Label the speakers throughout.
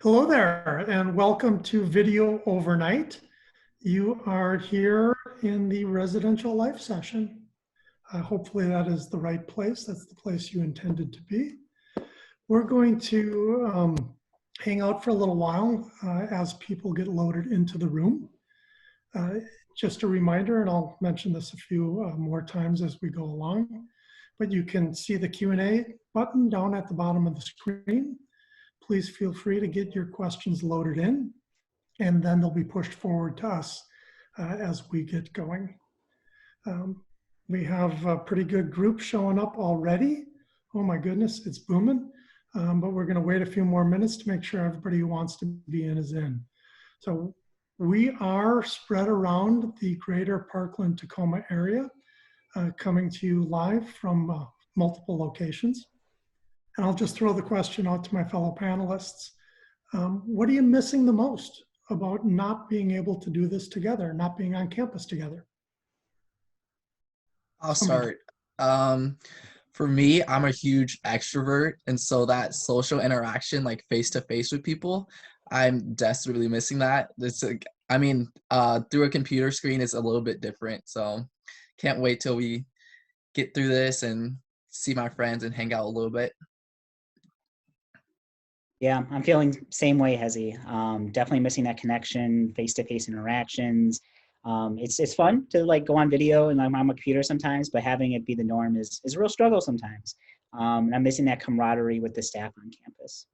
Speaker 1: Hello there, and welcome to Video Overnight. You are here in the residential life session. Hopefully that is the right place. That's the place you intended to be. We're going to hang out for a little while as people get loaded into the room. Just a reminder, and I'll mention this a few more times as we go along, but you can see the Q&A button down at the bottom of the screen. Please feel free to get your questions loaded in, and then they'll be pushed forward to us as we get going. We have a pretty good group showing up already. Oh my goodness, it's booming. But we're going to wait a few more minutes to make sure everybody who wants to be in is in. So we are spread around the greater Parkland, Tacoma area, coming to you live from multiple locations. And I'll just throw the question out to my fellow panelists. What are you missing the most about not being able to do this together, not being on campus together?
Speaker 2: I'll
Speaker 1: Somebody.
Speaker 2: start. For me, I'm a huge extrovert, and so that social interaction, like face to face with people, I'm desperately missing that. It's like, through a computer screen is a little bit different. So can't wait till we get through this and see my friends and hang out a little bit.
Speaker 3: Yeah, I'm feeling same way, Hezzy. Definitely missing that connection, face-to-face interactions. It's fun to like go on video and I'm on my computer sometimes, but having it be the norm is a real struggle sometimes. And I'm missing that camaraderie with the staff on campus.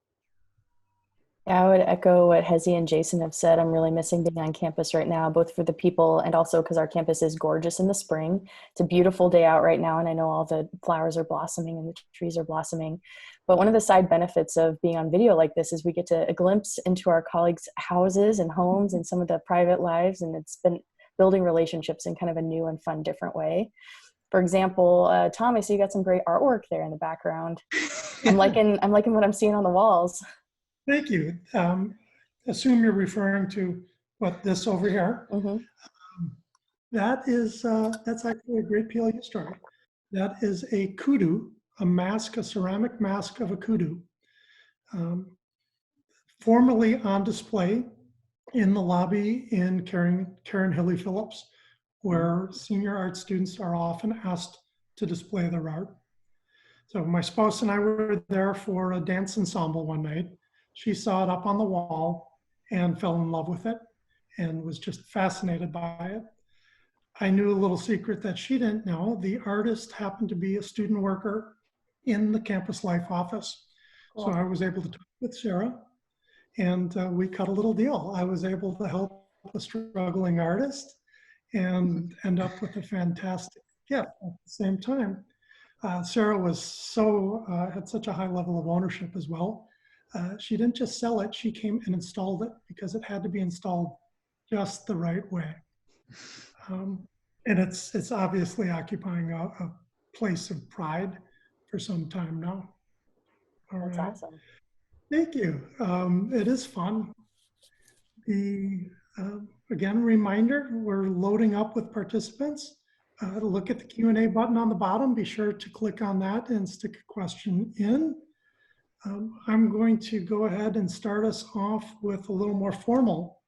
Speaker 4: Yeah, I would echo what Hezi and Jason have said. I'm really missing being on campus right now, both for the people and also because our campus is gorgeous in the spring. It's a beautiful day out right now, and I know all the flowers are blossoming and the trees are blossoming. But one of the side benefits of being on video like this is we get to a glimpse into our colleagues' houses and homes and some of the private lives, and it's been building relationships in kind of a new and fun, different way. For example, Tom, I see you got some great artwork there in the background. I'm liking what I'm seeing on the walls.
Speaker 1: Thank you. Assume you're referring to this over here.
Speaker 4: Mm-hmm.
Speaker 1: That's actually a great PLU story. That is a kudu, a mask, a ceramic mask of a kudu, formerly on display in the lobby in Karen Hilly Phillips, where senior art students are often asked to display their art. So my spouse and I were there for a dance ensemble one night. She saw it up on the wall and fell in love with it and was just fascinated by it. I knew a little secret that she didn't know. The artist happened to be a student worker in the campus life office.
Speaker 4: Cool.
Speaker 1: So I was able to talk with Sarah, and we cut a little deal. I was able to help a struggling artist and end up with a fantastic gift at the same time. Sarah was had such a high level of ownership as well. She didn't just sell it, she came and installed it because it had to be installed just the right way. And it's obviously occupying a place of pride for some time now.
Speaker 4: That's awesome.
Speaker 1: Thank you. It is fun. Again, reminder, we're loading up with participants. Look at the Q&A button on the bottom. Be sure to click on that and stick a question in. I'm going to go ahead and start us off with a little more formal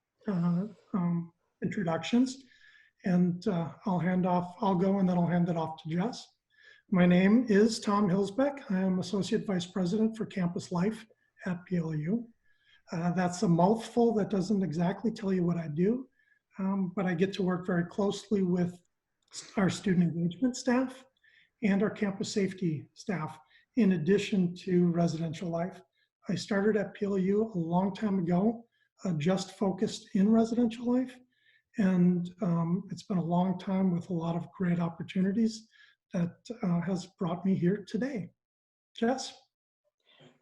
Speaker 1: introductions. And I'll go and then I'll hand it off to Jess. My name is Tom Hilsbeck. I am Associate Vice President for Campus Life at PLU. That's a mouthful that doesn't exactly tell you what I do, but I get to work very closely with our student engagement staff and our campus safety staff, in addition to residential life. I started at PLU a long time ago, just focused in residential life. And it's been a long time with a lot of great opportunities that has brought me here today. Jess?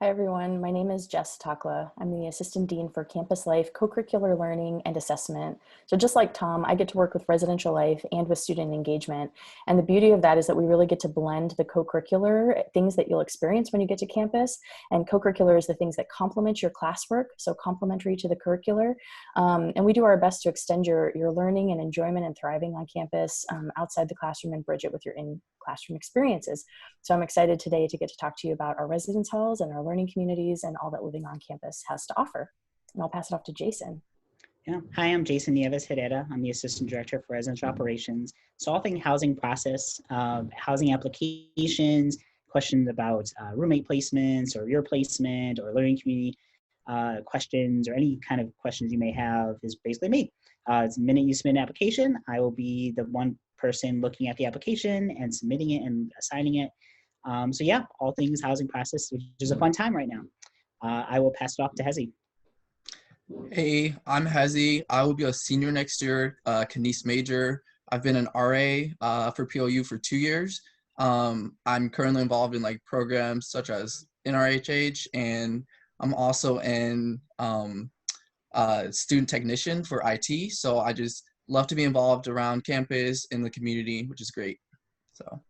Speaker 4: Hi, everyone. My name is Jess Takla. I'm the Assistant Dean for Campus Life, Co-Curricular Learning, and Assessment. So just like Tom, I get to work with residential life and with student engagement. And the beauty of that is that we really get to blend the co-curricular things that you'll experience when you get to campus. And co-curricular is the things that complement your classwork, so complementary to the curricular. And we do our best to extend your learning and enjoyment and thriving on campus outside the classroom and bridge it with your in-classroom experiences. So I'm excited today to get to talk to you about our residence halls and our learning communities and all that living on campus has to offer. And I'll pass it off to Jason.
Speaker 3: Yeah. Hi, I'm Jason Nieves Herrera. I'm the Assistant Director for Residential Operations. So all things housing process, housing applications, questions about roommate placements or your placement or learning community questions or any kind of questions you may have is basically me. It's the minute you submit an application, I will be the one person looking at the application and submitting it and assigning it. So yeah, all things housing process, which is a fun time right now. I will pass it off to Hezi.
Speaker 2: Hey, I'm Hezi. I will be a senior next year, Kines major. I've been an RA for PLU for 2 years. I'm currently involved in like programs such as NRHH, and I'm also in student technician for IT. So I just love to be involved around campus in the community, which is great. So.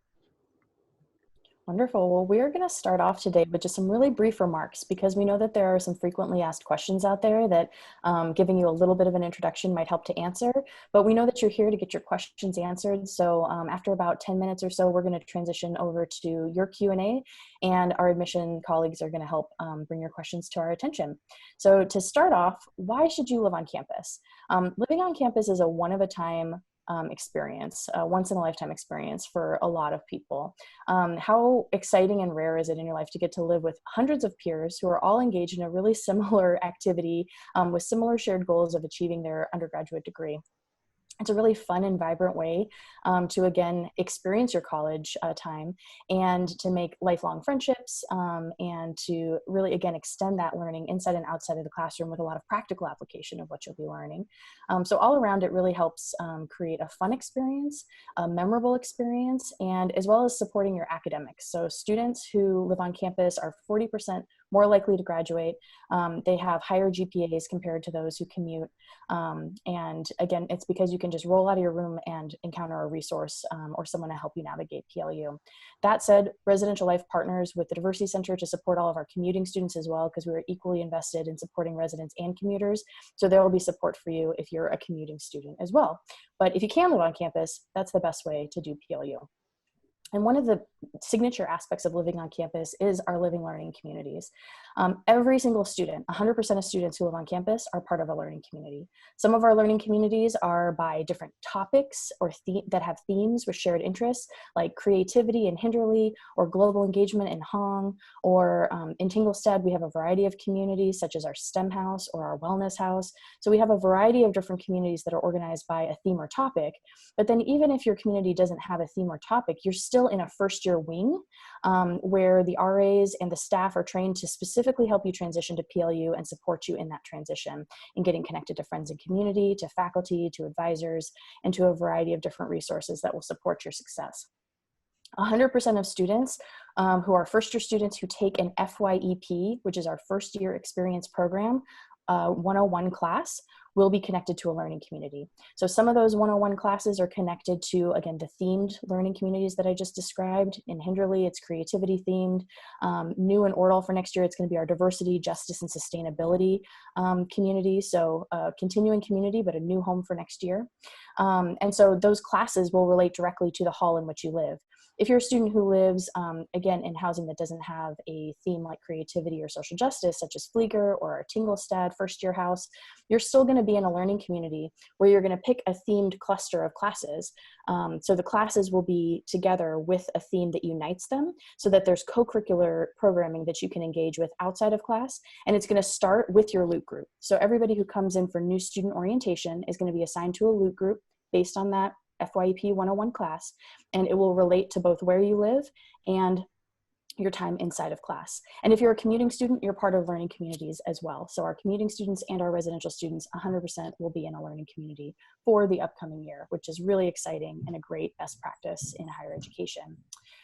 Speaker 4: Wonderful. Well, we're going to start off today with just some really brief remarks because we know that there are some frequently asked questions out there that giving you a little bit of an introduction might help to answer, but we know that you're here to get your questions answered. So after about 10 minutes or so, we're going to transition over to your Q&A, and our admission colleagues are going to help bring your questions to our attention. So to start off, why should you live on campus? Living on campus is a one-of-a-time experience, a once in a lifetime experience for a lot of people. How exciting and rare is it in your life to get to live with hundreds of peers who are all engaged in a really similar activity with similar shared goals of achieving their undergraduate degree? It's a really fun and vibrant way to, again, experience your college time and to make lifelong friendships and to really, again, extend that learning inside and outside of the classroom with a lot of practical application of what you'll be learning. So all around, it really helps create a fun experience, a memorable experience, and as well as supporting your academics. So students who live on campus are 40% more likely to graduate. They have higher GPAs compared to those who commute. And again, it's because you can just roll out of your room and encounter a resource or someone to help you navigate PLU. That said, Residential Life partners with the Diversity Center to support all of our commuting students as well, because we're equally invested in supporting residents and commuters. So there will be support for you if you're a commuting student as well. But if you can live on campus, that's the best way to do PLU. And one of the signature aspects of living on campus is our living learning communities. Every single student, 100% of students who live on campus are part of a learning community. Some of our learning communities are by different topics or that have themes with shared interests, like creativity in Hinderley or global engagement in Hong, or in Tinglestad, we have a variety of communities such as our STEM house or our wellness house. So we have a variety of different communities that are organized by a theme or topic. But then even if your community doesn't have a theme or topic, you're still in a first year wing where the RAs and the staff are trained to specifically help you transition to PLU and support you in that transition in getting connected to friends and community, to faculty, to advisors, and to a variety of different resources that will support your success. 100% of students who are first year students who take an FYEP, which is our first year experience program, 101 class, will be connected to a learning community. So some of those 101 classes are connected to, again, the themed learning communities that I just described. In Hinderley, it's creativity themed. New in Ortal for next year, it's going to be our diversity, justice, and sustainability community. So continuing community, but a new home for next year. And so those classes will relate directly to the hall in which you live. If you're a student who lives, again, in housing that doesn't have a theme like creativity or social justice, such as Flieger or our Tinglestad first-year house, you're still going to be in a learning community where you're going to pick a themed cluster of classes. So the classes will be together with a theme that unites them so that there's co-curricular programming that you can engage with outside of class. And it's going to start with your LUT group. So everybody who comes in for new student orientation is going to be assigned to a LUT group based on that FYEP 101 class, and it will relate to both where you live and your time inside of class. And if you're a commuting student, you're part of learning communities as well. So our commuting students and our residential students 100% will be in a learning community for the upcoming year, which is really exciting and a great best practice in higher education.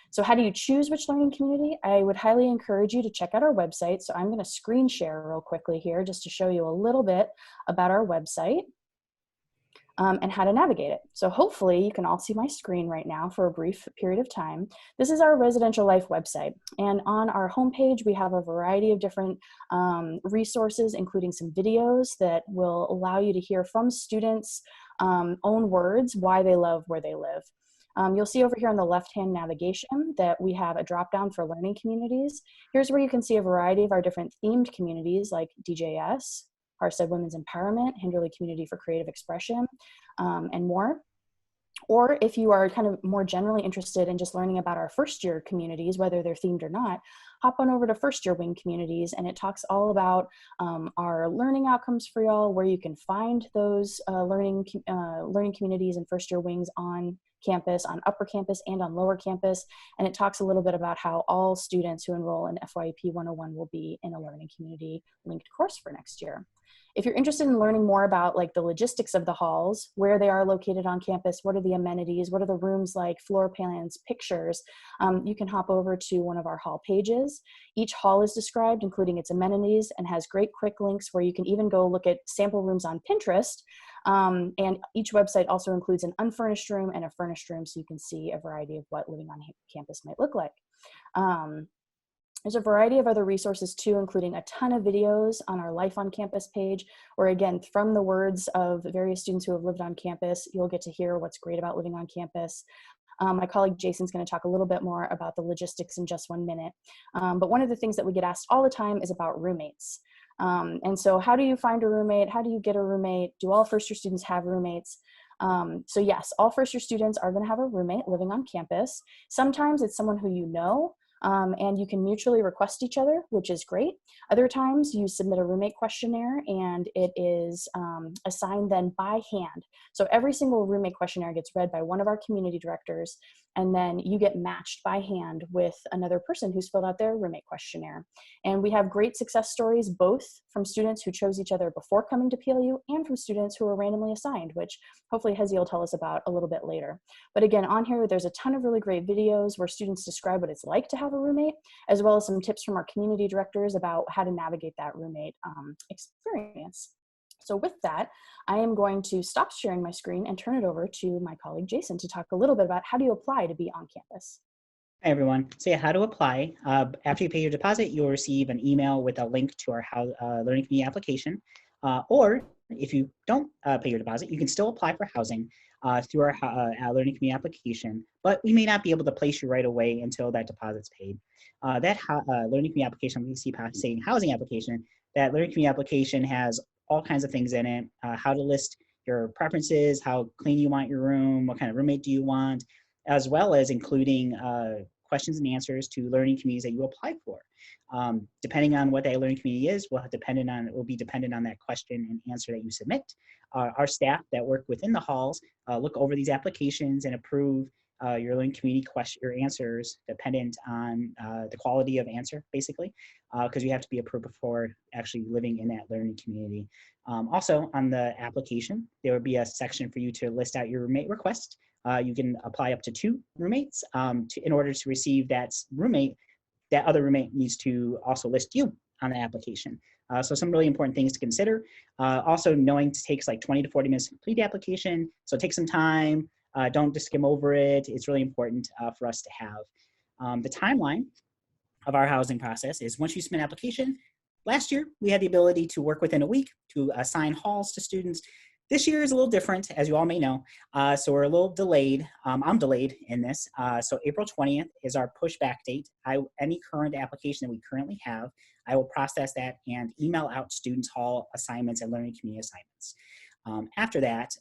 Speaker 4: So how do you choose which learning community? I would highly encourage you to check out our website. So I'm going to screen share real quickly here just to show you a little bit about our website. And how to navigate it. So hopefully you can all see my screen right now for a brief period of time. This is our Residential Life website. And on our homepage, we have a variety of different resources, including some videos that will allow you to hear from students' own words why they love where they live. You'll see over here on the left-hand navigation that we have a drop-down for learning communities. Here's where you can see a variety of our different themed communities like DJS, Harstead Women's Empowerment, Hinderley Community for Creative Expression, and more. Or if you are kind of more generally interested in just learning about our first year communities, whether they're themed or not, hop on over to First Year Wing Communities, and it talks all about our learning outcomes for y'all, where you can find those learning communities and first year wings on campus, on upper campus and on lower campus. And it talks a little bit about how all students who enroll in FYEP 101 will be in a learning community linked course for next year. If you're interested in learning more about like the logistics of the halls, where they are located on campus, what are the amenities, what are the rooms like, floor plans, pictures, you can hop over to one of our hall pages. Each hall is described, including its amenities, and has great quick links where you can even go look at sample rooms on Pinterest. And each website also includes an unfurnished room and a furnished room, so you can see a variety of what living on campus might look like. There's a variety of other resources too, including a ton of videos on our Life on Campus page, where again, from the words of various students who have lived on campus, you'll get to hear what's great about living on campus. My colleague Jason's going to talk a little bit more about the logistics in just 1 minute. But one of the things that we get asked all the time is about roommates. And so how do you find a roommate? How do you get a roommate? Do all first year students have roommates? So yes, all first year students are going to have a roommate living on campus. Sometimes it's someone who you know, and you can mutually request each other, which is great. Other times you submit a roommate questionnaire and it is assigned then by hand. So every single roommate questionnaire gets read by one of our community directors, and then you get matched by hand with another person who's filled out their roommate questionnaire. And we have great success stories, both from students who chose each other before coming to PLU and from students who were randomly assigned, which hopefully Hezi will tell us about a little bit later. But again, on here, there's a ton of really great videos where students describe what it's like to have a roommate, as well as some tips from our community directors about how to navigate that roommate experience. So with that, I am going to stop sharing my screen and turn it over to my colleague Jason to talk a little bit about how do you apply to be on campus.
Speaker 3: Hi, everyone. So yeah, how to apply. After you pay your deposit, you'll receive an email with a link to our learning community application. Or if you don't pay your deposit, you can still apply for housing through our learning community application, but we may not be able to place you right away until that deposit's paid. That learning community application, we see saying housing application, that learning community application has all kinds of things in it, how to list your preferences, how clean you want your room, what kind of roommate do you want, as well as including questions and answers to learning communities that you apply for. Depending on what that learning community is, it will be dependent on that question and answer that you submit. Our staff that work within the halls look over these applications and approve your learning community your answers dependent on the quality of answer, basically, because you have to be approved before actually living in that learning community. Also, on the application, there would be a section for you to list out your roommate request. You can apply up to 2 roommates. In order to receive that roommate, that other roommate needs to also list you on the application. So some really important things to consider. Also knowing it takes like 20 to 40 minutes to complete the application. So take some time, don't just skim over it. It's really important for us to have. The timeline of our housing process is once you submit an application, last year we had the ability to work within a week to assign halls to students. This year is a little different, as you all may know, so we're a little delayed. I'm delayed in this. So April 20th is our pushback date. Any current application that we currently have, I will process that and email out students' hall assignments and learning community assignments. After that,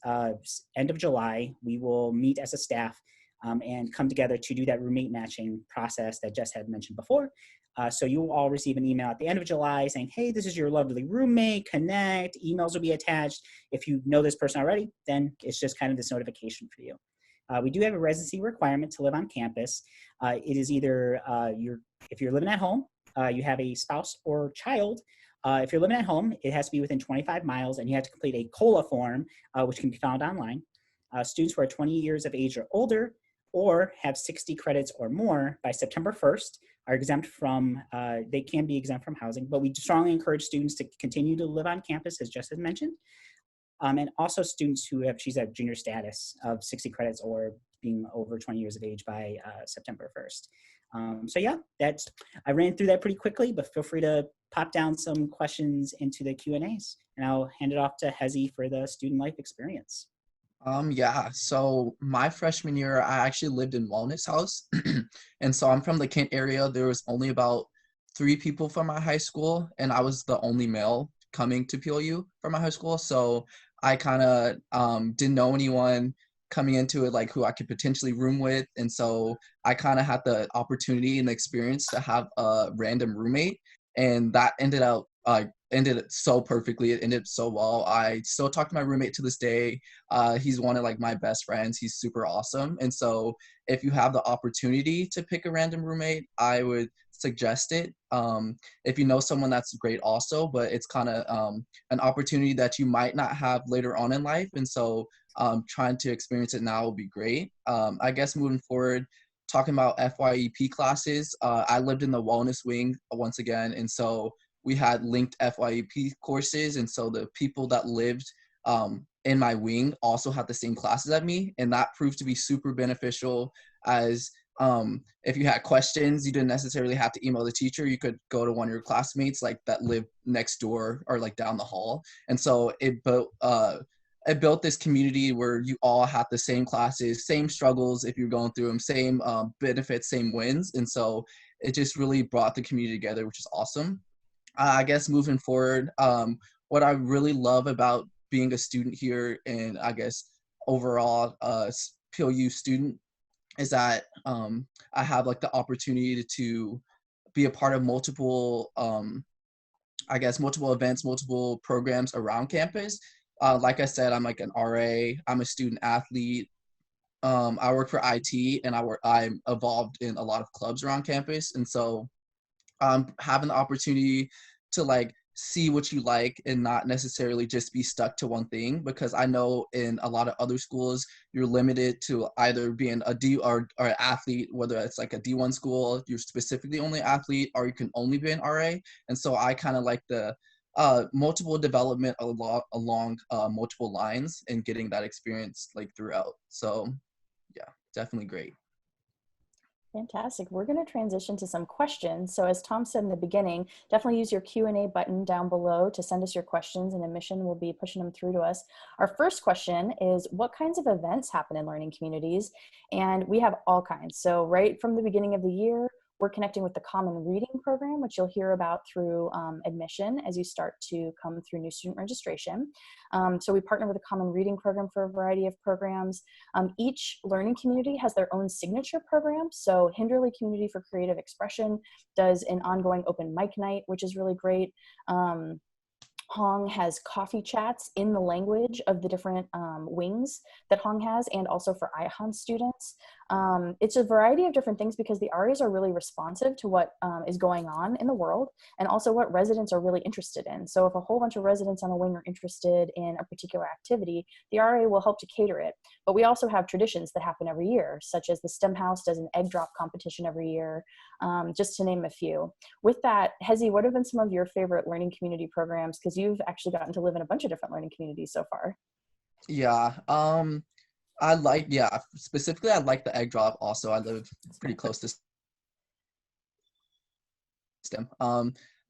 Speaker 3: end of July, we will meet as a staff and come together to do that roommate matching process that Jess had mentioned before. So you will all receive an email at the end of July saying, hey, this is your lovely roommate, connect, emails will be attached. If you know this person already, then it's just kind of this notification for you. We do have a residency requirement to live on campus. It is either if you're living at home, you have a spouse or child. If you're living at home, it has to be within 25 miles and you have to complete a COLA form, which can be found online. Students who are 20 years of age or older or have 60 credits or more by September 1st are exempt from, they can be exempt from housing, but we strongly encourage students to continue to live on campus, as Jess had mentioned. And also students who have achieved that junior status of 60 credits or being over 20 years of age by September 1st. So yeah, I ran through that pretty quickly, but feel free to pop down some questions into the Q&As, and I'll hand it off to Hezi for the student life experience.
Speaker 2: Yeah, so my freshman year, I actually lived in Wellness House. And so I'm from the Kent area. There was only about 3 people from my high school, and I was the only male. coming to PLU from my high school. So I kind of didn't know anyone coming into it, like who I could potentially room with. And so I kind of had the opportunity and the experience to have a random roommate. And that ended so perfectly. It ended so well. I still talk to my roommate to this day. He's one of like my best friends. He's super awesome. And so if you have the opportunity to pick a random roommate, I would suggest it. If you know someone, that's great also, but it's kind of an opportunity that you might not have later on in life. And so trying to experience it now will be great. I guess moving forward, talking about FYEP classes, I lived in the wellness wing once again. And so we had linked FYEP courses. And so the people that lived in my wing also had the same classes as me. And that proved to be super beneficial, as if you had questions, you didn't necessarily have to email the teacher. You could go to one of your classmates like that lived next door or like down the hall. And so it built this community where you all had the same classes, same struggles if you're going through them, same benefits, same wins. And so it just really brought the community together, which is awesome. I guess moving forward, what I really love about being a student here, and I guess overall PLU student, is that I have like the opportunity to be a part of multiple, multiple events, multiple programs around campus. Like I said, I'm like an RA, I'm a student athlete. I work for IT, and I'm involved in a lot of clubs around campus. And so having the opportunity to like see what you like and not necessarily just be stuck to one thing, because I know in a lot of other schools you're limited to either being a D or an athlete, whether it's like a D1 school, you're specifically only an athlete, or you can only be an RA. And so I kind of like the multiple development along multiple lines and getting that experience like throughout. So yeah, definitely great.
Speaker 4: Fantastic. We're going to transition to some questions. So as Tom said in the beginning, definitely use your Q&A button down below to send us your questions, and Admission will be pushing them through to us. Our first question is, what kinds of events happen in learning communities? And we have all kinds. So right from the beginning of the year, we're connecting with the Common Reading Program, which you'll hear about through admission as you start to come through new student registration. So we partner with the Common Reading Program for a variety of programs. Each learning community has their own signature program. So Hinderley Community for Creative Expression does an ongoing open mic night, which is really great. Hong has coffee chats in the language of the different wings that Hong has, and also for IHON students. It's a variety of different things because the RAs are really responsive to what is going on in the world, and also what residents are really interested in. So if a whole bunch of residents on a wing are interested in a particular activity, the RA will help to cater it. But we also have traditions that happen every year, such as the STEM House does an egg drop competition every year, just to name a few. With that, Hezi, what have been some of your favorite learning community programs? Because you've actually gotten to live in a bunch of different learning communities so far.
Speaker 2: Yeah, specifically I like the egg drop also. I live pretty close to STEM.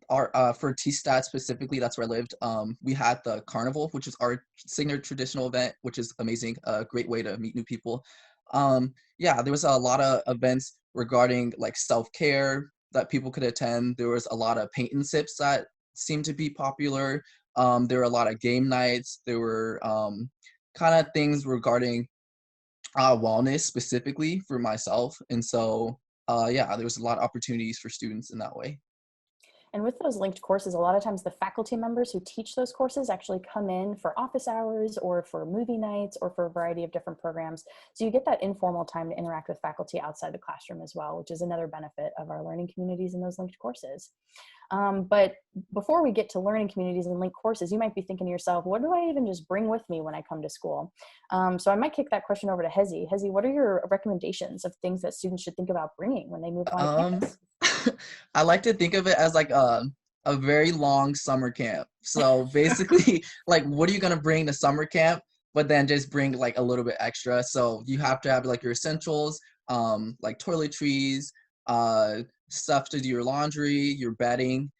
Speaker 2: For T-Stat specifically, that's where I lived. We had the carnival, which is our signature traditional event, which is amazing. A great way to meet new people. Yeah, there was a lot of events regarding like self-care that people could attend. There was a lot of paint and sips that seemed to be popular. There were a lot of game nights. There were kind of things regarding wellness specifically for myself. And so, yeah, there was a lot of opportunities for students in that way.
Speaker 4: And with those linked courses, a lot of times the faculty members who teach those courses actually come in for office hours or for movie nights or for a variety of different programs. So you get that informal time to interact with faculty outside the classroom as well, which is another benefit of our learning communities and those linked courses. But before we get to learning communities and linked courses, you might be thinking to yourself, what do I even just bring with me when I come to school? So I might kick that question over to Hezi. Hezi, what are your recommendations of things that students should think about bringing when they move on campus?
Speaker 2: I like to think of it as like a very long summer camp. So basically, like, what are you gonna bring to summer camp? But then just bring like a little bit extra. So you have to have like your essentials, like toiletries, stuff to do your laundry, your bedding,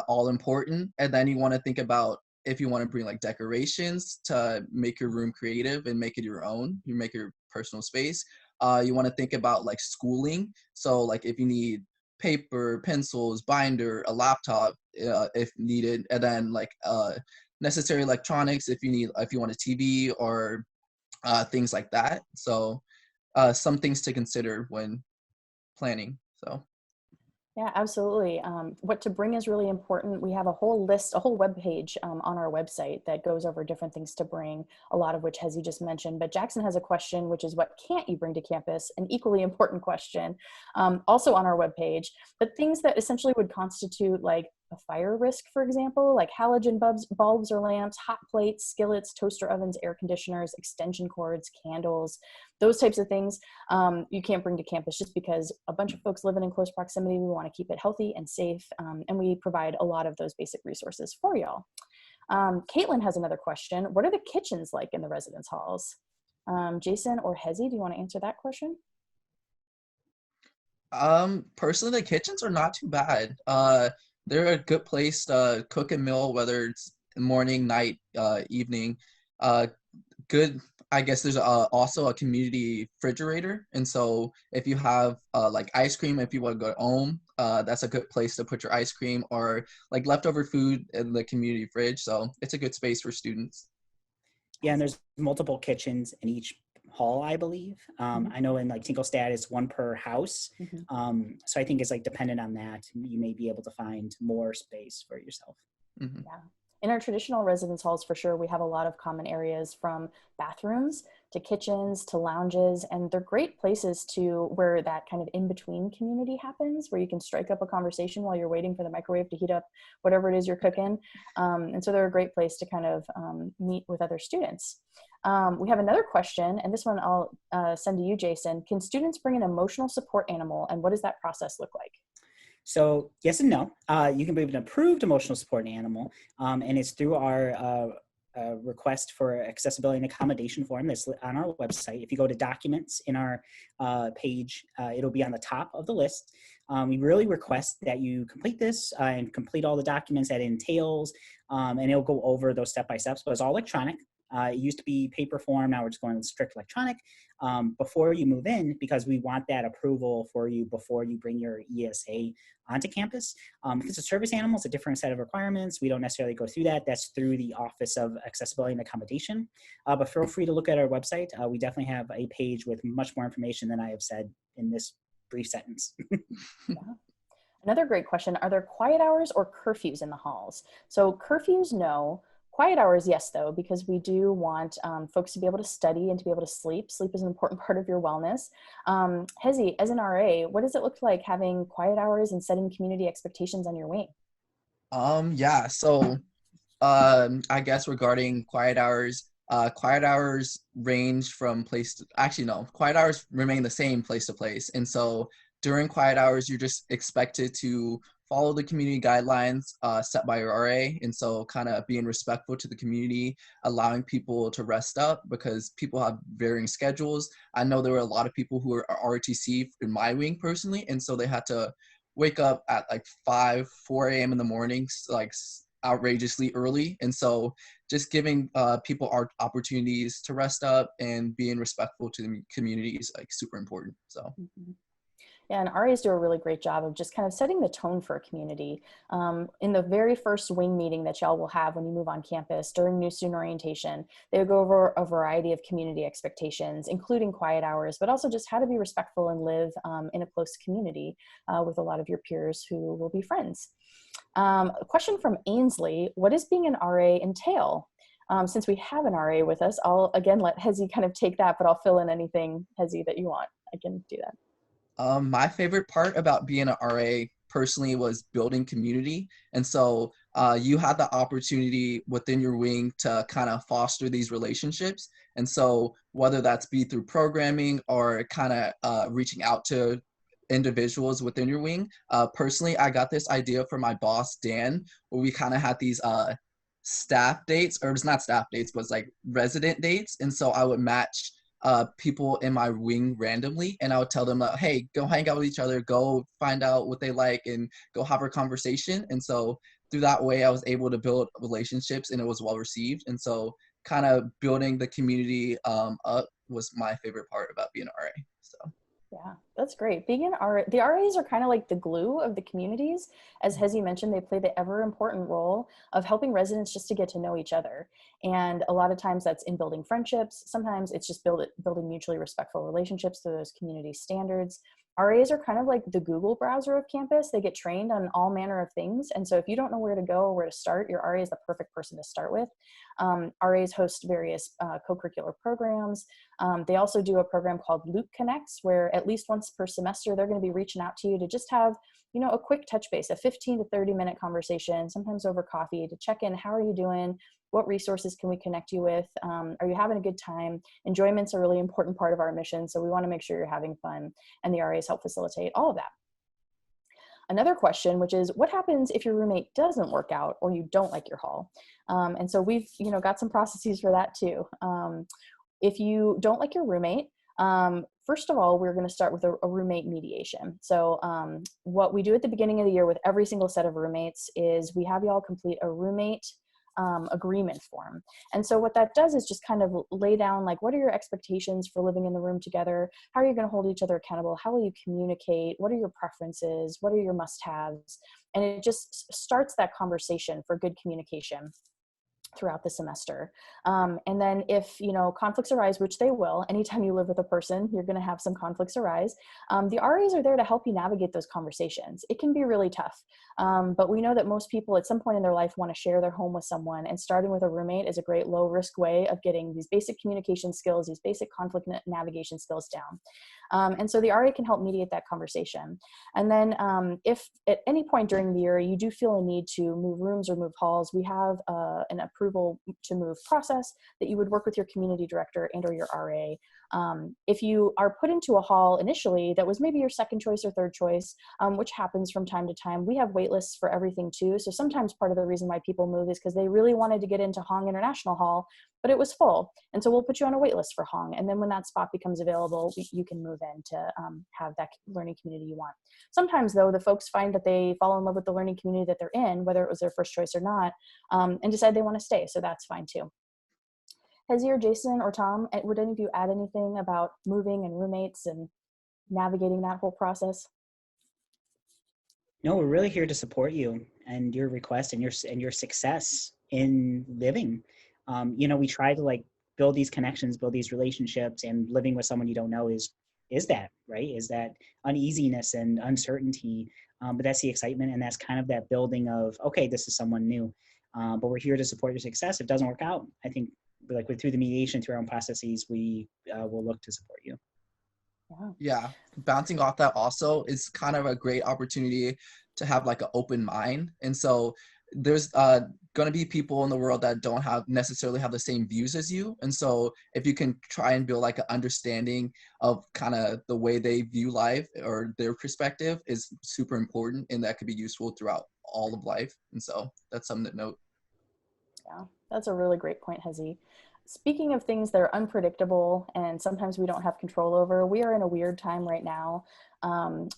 Speaker 2: all important. And then you want to think about if you want to bring like decorations to make your room creative and make it your own. You make your personal space. You want to think about like schooling. So like if you need paper, pencils, binder, a laptop if needed, and then like necessary electronics if you want a TV or things like that. So some things to consider when planning. So.
Speaker 4: Yeah, absolutely. What to bring is really important. We have a whole list, a whole web page on our website that goes over different things to bring, a lot of which Hezi just mentioned. But Jackson has a question, which is what can't you bring to campus? An equally important question, also on our webpage. But things that essentially would constitute like a fire risk, for example, like halogen bulbs or lamps, hot plates, skillets, toaster ovens, air conditioners, extension cords, candles, those types of things you can't bring to campus just because a bunch of folks living in close proximity. We want to keep it healthy and safe, and we provide a lot of those basic resources for y'all. Caitlin has another question. What are the kitchens like in the residence halls? Jason or Hezi, do you want to answer that question?
Speaker 2: Personally, the kitchens are not too bad. They're a good place to cook a meal, whether it's morning, night, evening. Good. I guess there's also a community refrigerator, and so if you have like ice cream, if you want to go home, that's a good place to put your ice cream or like leftover food in the community fridge. So it's a good space for students.
Speaker 3: Yeah, and there's multiple kitchens in each hall, I believe. I know in like Tinklestad it's one per house. So I think it's like dependent on that. You may be able to find more space for yourself.
Speaker 4: Yeah. In our traditional residence halls, for sure, we have a lot of common areas from bathrooms to kitchens to lounges, and they're great places to where that kind of in-between community happens, where you can strike up a conversation while you're waiting for the microwave to heat up whatever it is you're cooking. And so they're a great place to kind of meet with other students. We have another question, and this one I'll send to you, Jason. Can students bring an emotional support animal, and what does that process look like?
Speaker 3: So yes and no. You can bring an approved emotional support animal, and it's through our request for accessibility and accommodation form that's on our website. If you go to documents in our page, it'll be on the top of the list. We really request that you complete this and complete all the documents that it entails, and it'll go over those step-by-steps, but it's all electronic. It used to be paper form, now we're just going strict electronic before you move in, because we want that approval for you before you bring your ESA onto campus. If it's a service animal, it's a different set of requirements. We don't necessarily go through that. That's through the Office of Accessibility and Accommodation. But feel free to look at our website. We definitely have a page with much more information than I have said in this brief sentence.
Speaker 4: Yeah. Another great question, are there quiet hours or curfews in the halls? So curfews, no. Quiet hours, yes, though, because we do want folks to be able to study and to be able to sleep. Sleep is an important part of your wellness. Hezi, as an RA, what does it look like having quiet hours and setting community expectations on your wing?
Speaker 2: Yeah, so I guess regarding quiet hours range from quiet hours remain the same place to place. And so during quiet hours, you're just expected to follow the community guidelines set by your RA. And so kind of being respectful to the community, allowing people to rest up because people have varying schedules. I know there were a lot of people who are ROTC in my wing personally. And so they had to wake up at like 4 a.m. in the morning, like outrageously early. And so just giving people opportunities to rest up and being respectful to the community is like super important. So.
Speaker 4: Yeah, and RAs do a really great job of just kind of setting the tone for a community. In the very first wing meeting that y'all will have when you move on campus during new student orientation, they will go over a variety of community expectations, including quiet hours, but also just how to be respectful and live in a close community with a lot of your peers who will be friends. A question from Ainsley, what does being an RA entail? Since we have an RA with us, I'll again let Hezi kind of take that, but I'll fill in anything, Hezi, that you want. I can do that.
Speaker 2: My favorite part about being an RA personally was building community. And so you had the opportunity within your wing to kind of foster these relationships. And so whether that's be through programming or kind of reaching out to individuals within your wing. Personally, I got this idea from my boss, Dan, where we kind of had these staff dates, or it's not staff dates, but it's like resident dates. And so I would match people in my wing randomly, and I would tell them, hey, go hang out with each other, go find out what they like, and go have a conversation. And so through that way, I was able to build relationships, and it was well received. And so kind of building the community up was my favorite part about being an RA. So.
Speaker 4: Yeah, that's great. Being an the RAs are kind of like the glue of the communities. As Hezi mentioned, they play the ever important role of helping residents just to get to know each other. And a lot of times that's in building friendships. Sometimes it's just building mutually respectful relationships through those community standards. RAs are kind of like the Google browser of campus. They get trained on all manner of things. And so if you don't know where to go or where to start, your RA is the perfect person to start with. RAs host various co-curricular programs. They also do a program called Loop Connects, where at least once per semester, they're going to be reaching out to you to just have, you know, a quick touch base, a 15 to 30-minute conversation, sometimes over coffee, to check in. How are you doing? What resources can we connect you with? Are you having a good time? Enjoyment's a really important part of our mission, so we want to make sure you're having fun, and the RAs help facilitate all of that. Another question, which is, what happens if your roommate doesn't work out or you don't like your hall? And so we've, you know, got some processes for that too. If you don't like your roommate, first of all, we're going to start with a roommate mediation. So what we do at the beginning of the year with every single set of roommates is we have you all complete a roommate agreement form. And so what that does is just kind of lay down, like, what are your expectations for living in the room together? How are you going to hold each other accountable? How will you communicate? What are your preferences? What are your must-haves? And it just starts that conversation for good communication throughout the semester. And then if, you know, conflicts arise, which they will, anytime you live with a person, you're going to have some conflicts arise. The RAs are there to help you navigate those conversations. It can be really tough, but we know that most people at some point in their life want to share their home with someone, and starting with a roommate is a great low risk way of getting these basic communication skills, these basic conflict navigation skills down. And so the RA can help mediate that conversation. And then if at any point during the year you do feel a need to move rooms or move halls, we have an approval to move process that you would work with your community director and or your RA. If you are put into a hall initially that was maybe your second choice or third choice, which happens from time to time, we have wait lists for everything too. So sometimes part of the reason why people move is because they really wanted to get into Hong International Hall, but it was full. And so we'll put you on a wait list for Hong. And then when that spot becomes available, you can move in to have that learning community you want. Sometimes though, the folks find that they fall in love with the learning community that they're in, whether it was their first choice or not, and decide they want to stay. So that's fine too. Hezi or Jason or Tom, would any of you add anything about moving and roommates and navigating that whole process?
Speaker 3: No, we're really here to support you and your request and your success in living. You know, we try to like build these connections, build these relationships, and living with someone you don't know is that, right? Is that uneasiness and uncertainty, but that's the excitement, and that's kind of that building of, okay, this is someone new, but we're here to support your success. If it doesn't work out, I think like through the mediation, through our own processes, we will look to support you.
Speaker 2: Yeah, bouncing off that also is kind of a great opportunity to have like an open mind. And so there's going to be people in the world that don't necessarily have the same views as you. And so if you can try and build like an understanding of kind of the way they view life or their perspective is super important, and that could be useful throughout all of life. And so that's something to note.
Speaker 4: Yeah, that's a really great point, Hezi. Speaking of things that are unpredictable and sometimes we don't have control over, we are in a weird time right now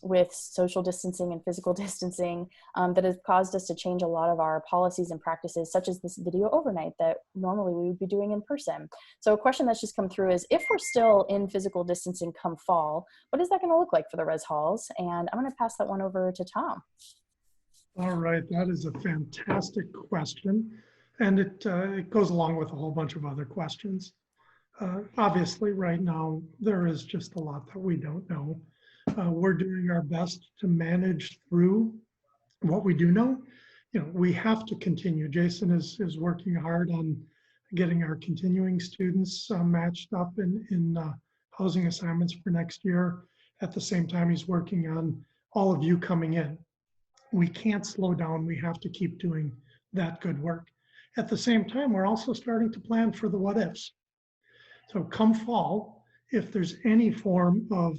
Speaker 4: with social distancing and physical distancing that has caused us to change a lot of our policies and practices, such as this video overnight that normally we would be doing in person. So a question that's just come through is, if we're still in physical distancing come fall, what is that going to look like for the res halls? And I'm going to pass that one over to Tom.
Speaker 1: All right, that is a fantastic question. And it goes along with a whole bunch of other questions. Obviously, right now, there is just a lot that we don't know. We're doing our best to manage through what we do know. You know, we have to continue. Jason is working hard on getting our continuing students matched up in housing assignments for next year. At the same time, he's working on all of you coming in. We can't slow down. We have to keep doing that good work. At the same time, we're also starting to plan for the what ifs. So come fall, if there's any form of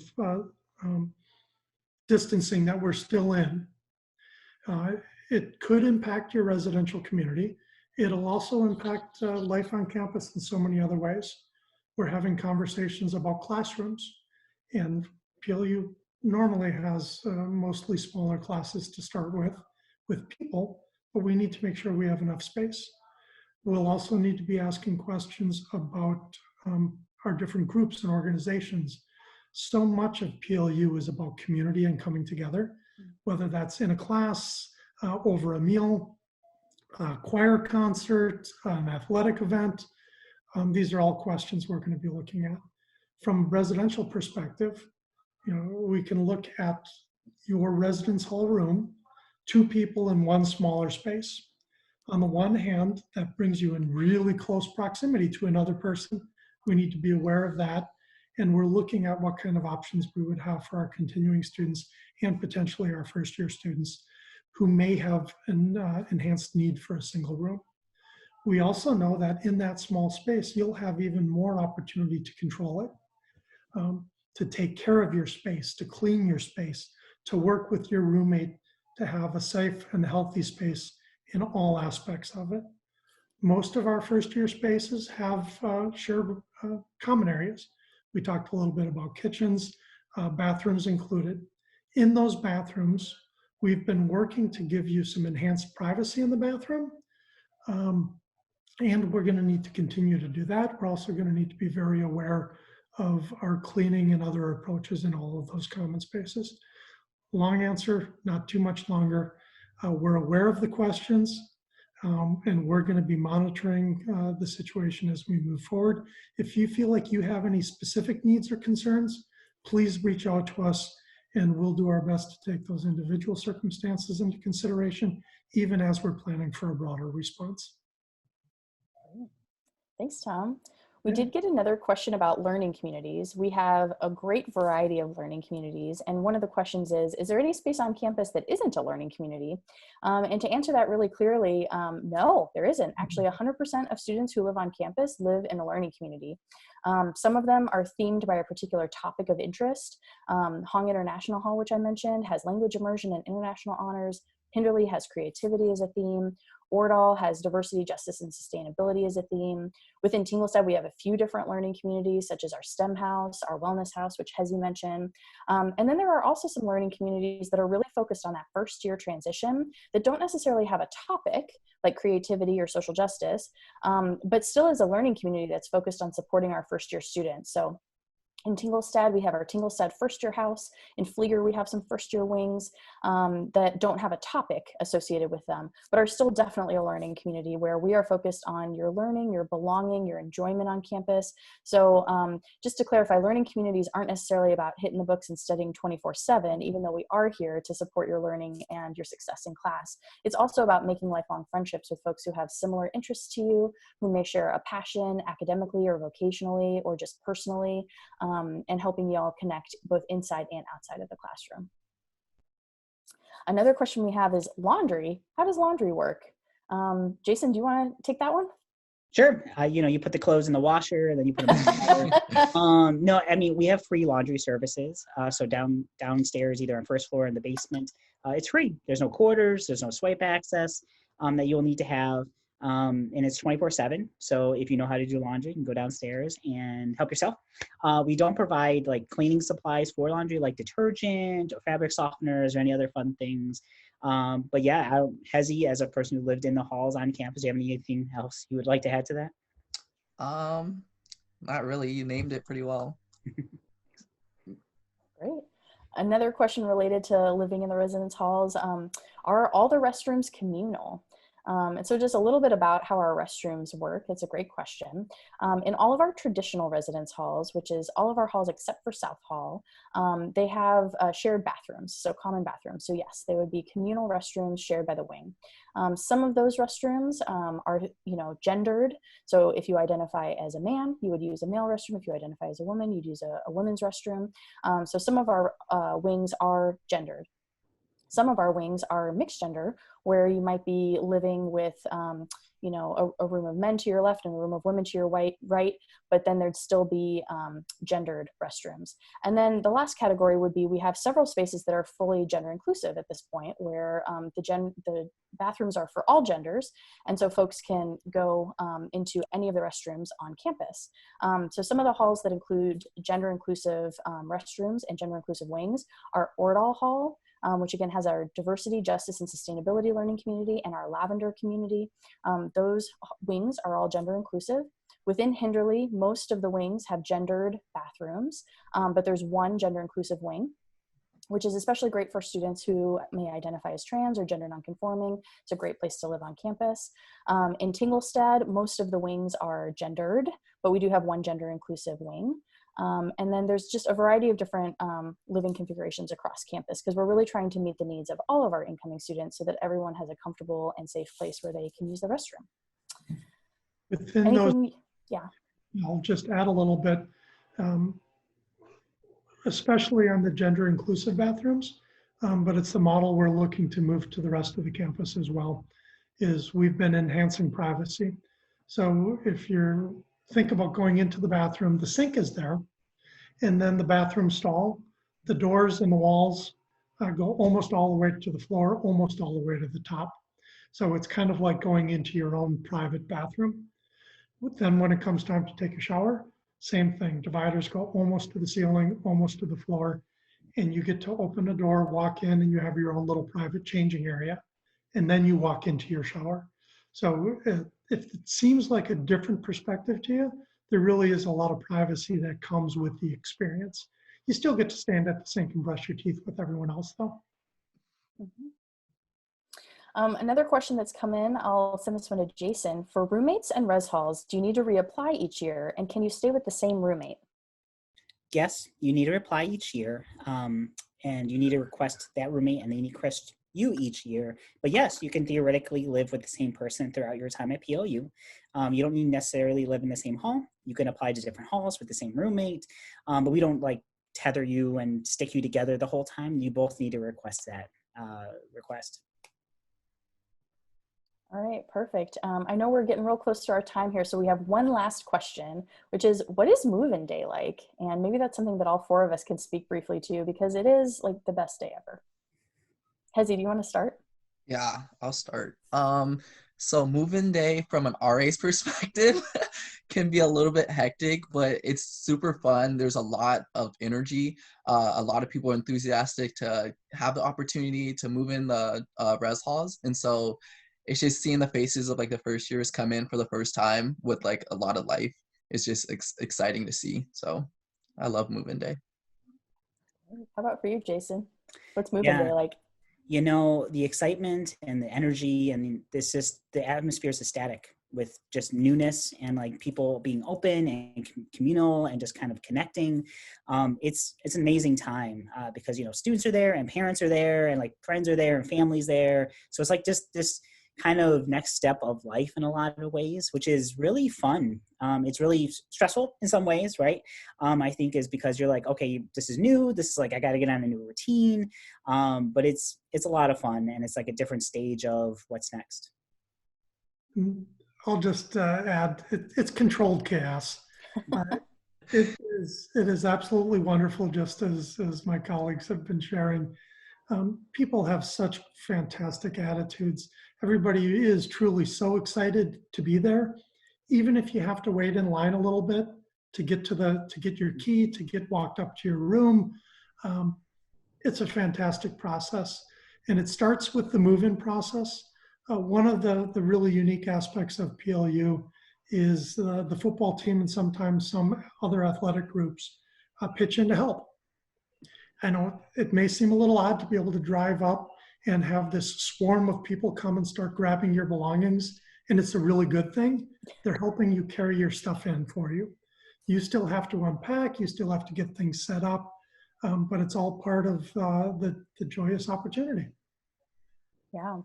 Speaker 1: distancing that we're still in, it could impact your residential community. It'll also impact life on campus in so many other ways. We're having conversations about classrooms, and PLU normally has mostly smaller classes to start with people, but we need to make sure we have enough space. We'll also need to be asking questions about our different groups and organizations. So much of PLU is about community and coming together, whether that's in a class, over a meal, choir concert, an athletic event. These are all questions we're going to be looking at. From a residential perspective, we can look at your residence hall room, 2 people in one smaller space. On the one hand, that brings you in really close proximity to another person. We need to be aware of that. And we're looking at what kind of options we would have for our continuing students and potentially our first year students who may have an enhanced need for a single room. We also know that in that small space, you'll have even more opportunity to control it, to take care of your space, to clean your space, to work with your roommate, to have a safe and healthy space in all aspects of it. Most of our first year spaces have shared common areas. We talked a little bit about kitchens, bathrooms included. In those bathrooms, we've been working to give you some enhanced privacy in the bathroom. And we're going to need to continue to do that. We're also going to need to be very aware of our cleaning and other approaches in all of those common spaces. Long answer, not too much longer. We're aware of the questions, and we're going to be monitoring the situation as we move forward. If you feel like you have any specific needs or concerns, please reach out to us, and we'll do our best to take those individual circumstances into consideration, even as we're planning for a broader response.
Speaker 4: Thanks, Tom. We did get another question about learning communities. We have a great variety of learning communities. And one of the questions is there any space on campus that isn't a learning community? And to answer that really clearly, no, there isn't. Actually, 100% of students who live on campus live in a learning community. Some of them are themed by a particular topic of interest. Hong International Hall, which I mentioned, has language immersion and international honors. Hinderley has creativity as a theme. Ordahl has diversity, justice, and sustainability as a theme. Within Tinglestad, we have a few different learning communities, such as our STEM house, our wellness house, which Hezi mentioned. And then there are also some learning communities that are really focused on that first year transition that don't necessarily have a topic like creativity or social justice, but still is a learning community that's focused on supporting our first year students. So in Tinglestad, we have our Tinglestad first year house. In Flieger, we have some first year wings that don't have a topic associated with them, but are still definitely a learning community where we are focused on your learning, your belonging, your enjoyment on campus. So just to clarify, learning communities aren't necessarily about hitting the books and studying 24/7, even though we are here to support your learning and your success in class. It's also about making lifelong friendships with folks who have similar interests to you, who may share a passion academically or vocationally or just personally, and helping you all connect both inside and outside of the classroom. Another question we have is laundry. How does laundry work? Jason, do you want to take that one?
Speaker 3: Sure. You put the clothes in the washer, and then you put them in the dryer. No, I mean, we have free laundry services. So downstairs, either on first floor or in the basement, it's free. There's no quarters, there's no swipe access that you'll need to have. And it's 24/7. So if you know how to do laundry, you can go downstairs and help yourself. We don't provide like cleaning supplies for laundry, like detergent or fabric softeners or any other fun things. But yeah, Hezi, as a person who lived in the halls on campus, do you have anything else you would like to add to that?
Speaker 2: Not really. You named it pretty well.
Speaker 4: Great. Another question related to living in the residence halls, are all the restrooms communal? And so just a little bit about how our restrooms work. It's a great question. In all of our traditional residence halls, which is all of our halls except for South Hall, they have shared bathrooms, so common bathrooms. So yes, they would be communal restrooms shared by the wing. Some of those restrooms are, gendered. So if you identify as a man, you would use a male restroom. If you identify as a woman, you'd use a women's restroom. So some of our wings are gendered. Some of our wings are mixed gender, where you might be living with, a room of men to your left and a room of women to your right, but then there'd still be gendered restrooms. And then the last category would be, we have several spaces that are fully gender inclusive at this point, where the bathrooms are for all genders. And so folks can go into any of the restrooms on campus. So some of the halls that include gender inclusive restrooms and gender inclusive wings are Ordahl Hall, which again has our diversity, justice, and sustainability learning community and our lavender community. Those wings are all gender inclusive. Within Hinderley, most of the wings have gendered bathrooms, but there's one gender inclusive wing, which is especially great for students who may identify as trans or gender nonconforming. It's a great place to live on campus. In Tinglestad, most of the wings are gendered, but we do have one gender inclusive wing. And then there's just a variety of different living configurations across campus, because we're really trying to meet the needs of all of our incoming students so that everyone has a comfortable and safe place where they can use the restroom.
Speaker 1: Within those,
Speaker 4: yeah.
Speaker 1: I'll just add a little bit, especially on the gender inclusive bathrooms, but it's the model we're looking to move to the rest of the campus as well, is we've been enhancing privacy. So if you think about going into the bathroom, the sink is there, and then the bathroom stall, the doors and the walls go almost all the way to the floor, almost all the way to the top. So it's kind of like going into your own private bathroom. Then when it comes time to take a shower, same thing. Dividers go almost to the ceiling, almost to the floor, and you get to open the door, walk in, and you have your own little private changing area. And then you walk into your shower. So if it seems like a different perspective to you, there really is a lot of privacy that comes with the experience. You still get to stand at the sink and brush your teeth with everyone else though.
Speaker 4: Mm-hmm. Another question that's come in, I'll send this one to Jason. For roommates and res halls, do you need to reapply each year, and can you stay with the same roommate?
Speaker 3: Yes, you need to apply each year, and you need to request that roommate, and they need to request you each year. But yes, you can theoretically live with the same person throughout your time at PLU. You don't need necessarily live in the same hall. You can apply to different halls with the same roommate, but we don't like tether you and stick you together the whole time. You both need to request that request.
Speaker 4: All right, perfect. I know we're getting real close to our time here, so we have one last question, which is, what is Movein Day like? And maybe that's something that all four of us can speak briefly to, because it is like the best day ever. Hezi, do you want to start?
Speaker 2: Yeah, I'll start. So Move-In Day from an RA's perspective can be a little bit hectic, but it's super fun. There's a lot of energy. A lot of people are enthusiastic to have the opportunity to move in the res halls. And so it's just seeing the faces of like the first years come in for the first time with like a lot of life. It's just exciting to see. So I love Move-In Day.
Speaker 4: How about for you, Jason? What's Movein Day like?
Speaker 3: You know, the excitement and the energy and this just the atmosphere is ecstatic with just newness and like people being open and communal and just kind of connecting. It's an amazing time because, you know, students are there and parents are there and like friends are there and families there. So it's like just this kind of next step of life in a lot of ways, which is really fun. It's really stressful in some ways, right? I think is because you're like, okay, this is new. This is like, I got to get on a new routine. But it's a lot of fun and it's like a different stage of what's next.
Speaker 1: I'll just add, it's controlled chaos. It is absolutely wonderful, just as my colleagues have been sharing. People have such fantastic attitudes. Everybody is truly so excited to be there, even if you have to wait in line a little bit to get your key, to get walked up to your room. It's a fantastic process, and it starts with the move-in process. One of the really unique aspects of PLU is the football team and sometimes some other athletic groups pitch in to help. I know it may seem a little odd to be able to drive up and have this swarm of people come and start grabbing your belongings, and it's a really good thing. They're helping you carry your stuff in for you. You still have to unpack, you still have to get things set up, but it's all part of the joyous opportunity.
Speaker 4: Yeah.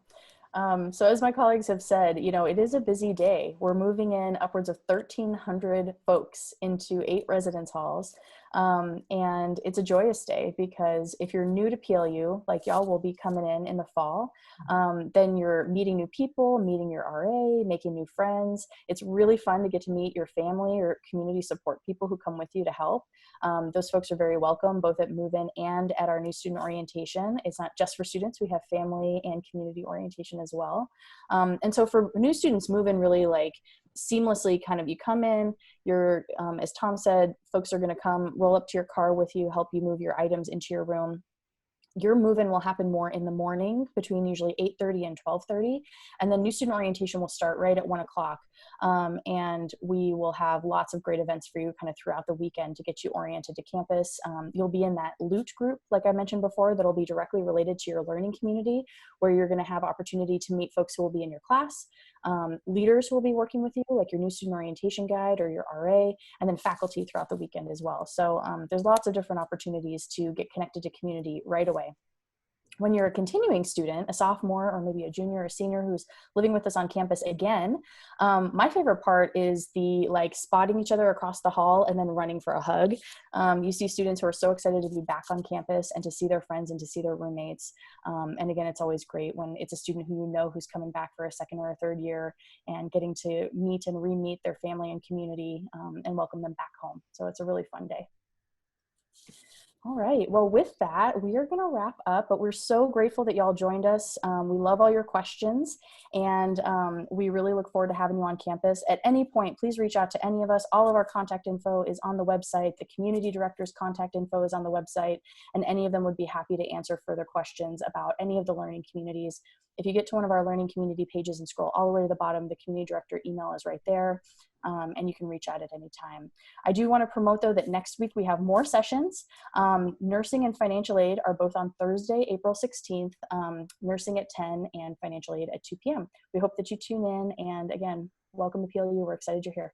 Speaker 4: So as my colleagues have said, you know, it is a busy day. We're moving in upwards of 1,300 folks into 8 residence halls. And it's a joyous day because if you're new to PLU, like y'all will be coming in the fall, then you're meeting new people, meeting your RA, making new friends. It's really fun to get to meet your family or community support people who come with you to help. Those folks are very welcome, both at Move-In and at our new student orientation. It's not just for students, we have family and community orientation as well. And so for new students, Move-In really like seamlessly kind of, you come in, you're, as Tom said, folks are gonna come roll up to your car with you, help you move your items into your room. your move-in will happen more in the morning between usually 8:30 and 12:30. And then new student orientation will start right at 1 o'clock. And we will have lots of great events for you kind of throughout the weekend to get you oriented to campus. You'll be in that loot group, like I mentioned before, that'll be directly related to your learning community, where you're going to have opportunity to meet folks who will be in your class, leaders who will be working with you, like your new student orientation guide or your RA, and then faculty throughout the weekend as well. So there's lots of different opportunities to get connected to community right away. When you're a continuing student, a sophomore or maybe a junior or senior who's living with us on campus again, my favorite part is the like spotting each other across the hall and then running for a hug. You see students who are so excited to be back on campus and to see their friends and to see their roommates. And again, it's always great when it's a student who you know who's coming back for a second or a third year and getting to meet and re-meet their family and community and welcome them back home. So it's a really fun day. All right. Well, with that, we are going to wrap up, but we're so grateful that y'all joined us. We love all your questions, and we really look forward to having you on campus. At any point, please reach out to any of us. All of our contact info is on the website. The community director's contact info is on the website, and any of them would be happy to answer further questions about any of the learning communities. If you get to one of our learning community pages and scroll all the way to the bottom, the community director email is right there. And you can reach out at any time. I do want to promote, though, that next week we have more sessions. Nursing and financial aid are both on Thursday, April 16th, nursing at 10 and financial aid at 2 p.m. We hope that you tune in. And again, welcome to PLU. We're excited you're here.